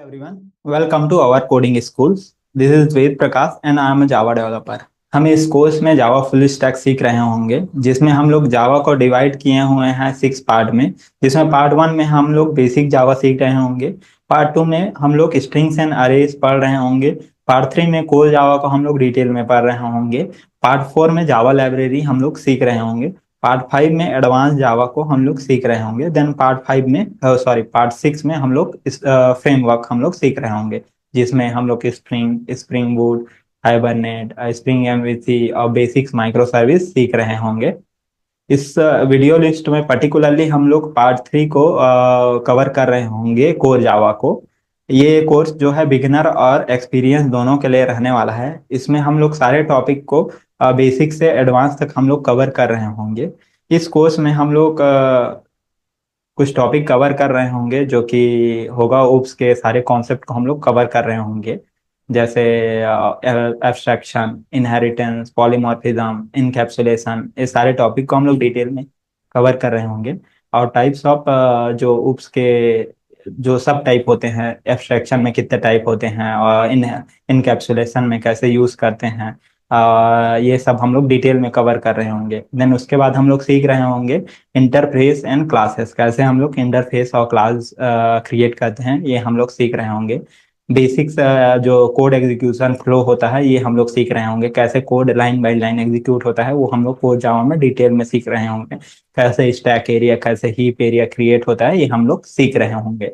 everyone, welcome to our coding schools. This is Ved Prakash and I am a Java developer. हम इस course में Java full stack सीख रहे होंगे जिसमें हम लोग जावा को डिवाइड किए हुए हैं 6 पार्ट में। जिसमें पार्ट 1 में हम लोग बेसिक जावा सीख रहे होंगे। पार्ट 2 में हम लोग स्ट्रिंग्स एंड अरेज पढ़ रहे होंगे। पार्ट 3 में कोर जावा को हम लोग डिटेल में पढ़ रहे होंगे। पार्ट 4 में जावा लाइब्रेरी हम लोग सीख रहे होंगे। पार्ट 5 में एडवांस जावा को हम लोग सीख रहे होंगे। देन पार्ट 6 में हम लोग इस फ्रेमवर्क हम लोग सीख रहे होंगे जिसमें हम लोग spring boot, hibernate, spring MVC और बेसिक्स माइक्रो सर्विस सीख रहे होंगे। इस वीडियो लिस्ट में पर्टिकुलरली हम लोग पार्ट 3 को कवर कर रहे होंगे, कोर जावा को। ये कोर्स जो है बिगिनर और एक्सपीरियंस दोनों के लिए रहने वाला है। इसमें हम लोग सारे टॉपिक को बेसिक से एडवांस तक हम लोग कवर कर रहे होंगे। इस कोर्स में हम लोग कुछ टॉपिक कवर कर रहे होंगे जो कि होगा ओप्स के सारे कॉन्सेप्ट को हम लोग कवर कर रहे होंगे, जैसे एब्स्ट्रैक्शन, इनहेरिटेंस, पॉलीमॉर्फिज्म, इनकैप्सुलेशन। ये सारे टॉपिक को हम लोग डिटेल में कवर कर रहे होंगे। और टाइप्स ऑफ जो ओप्स के जो सब टाइप होते हैं, एब्स्ट्रैक्शन में कितने टाइप होते हैं और इनकैप्सुलेशन में कैसे यूज करते हैं, ये सब हम लोग डिटेल में कवर कर रहे होंगे। देन उसके बाद हम लोग सीख रहे होंगे इंटरफेस एंड क्लासेस, कैसे हम लोग इंटरफेस और क्लास क्रिएट करते हैं, ये हम लोग सीख रहे होंगे। बेसिक्स जो कोड एग्जीक्यूशन फ्लो होता है ये हम लोग सीख रहे होंगे। कैसे code line by line execute होता है वो हम लोग कोड जावा में डिटेल में सीख रहे होंगे। कैसे स्टैक एरिया, कैसे हीप एरिया क्रिएट होता है, ये हम लोग सीख रहे होंगे।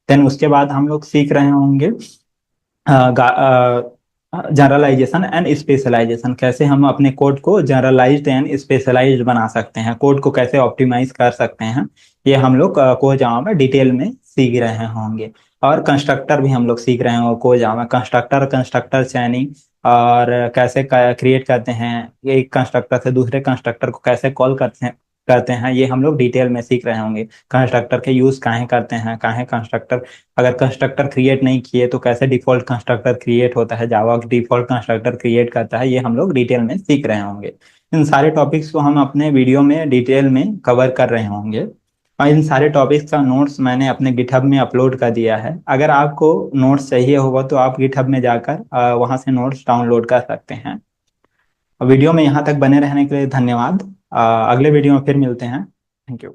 देन उसके बाद हम लोग सीख रहे होंगे जनरलाइजेशन एंड स्पेशलाइजेशन, कैसे हम अपने कोड को जनरलाइज्ड एंड स्पेशलाइज्ड बना सकते हैं, कोड को कैसे ऑप्टिमाइज कर सकते हैं, ये हम लोग कोड जावा में डिटेल में सीख रहे होंगे। और कंस्ट्रक्टर भी हम लोग सीख रहे होंगे कोड जावा में, कंस्ट्रक्टर कंस्ट्रक्टर चैनिंग और कैसे क्रिएट करते हैं, एक कंस्ट्रक्टर से दूसरे कंस्ट्रक्टर को कैसे कॉल करते हैं, ये हम लोग डिटेल में सीख रहे होंगे। कंस्ट्रक्टर के यूज काहे करते हैं, काहे कंस्ट्रक्टर, अगर कंस्ट्रक्टर क्रिएट नहीं किए तो कैसे डिफॉल्ट कंस्ट्रक्टर क्रिएट होता है, जावा डिफॉल्ट कंस्ट्रक्टर क्रिएट करता है, ये हम लोग डिटेल में सीख रहे होंगे। इन सारे टॉपिक्स को हम अपने वीडियो में डिटेल में कवर कर रहे होंगे। और इन सारे टॉपिक्स का नोट्स मैंने अपने गिटहब में अपलोड कर दिया है। अगर आपको नोट्स चाहिए होगा तो आप गिटहब में जाकर वहां से नोट्स डाउनलोड कर सकते हैं। वीडियो में यहाँ तक बने रहने के लिए धन्यवाद। अगले वीडियो में फिर मिलते हैं। Thank you.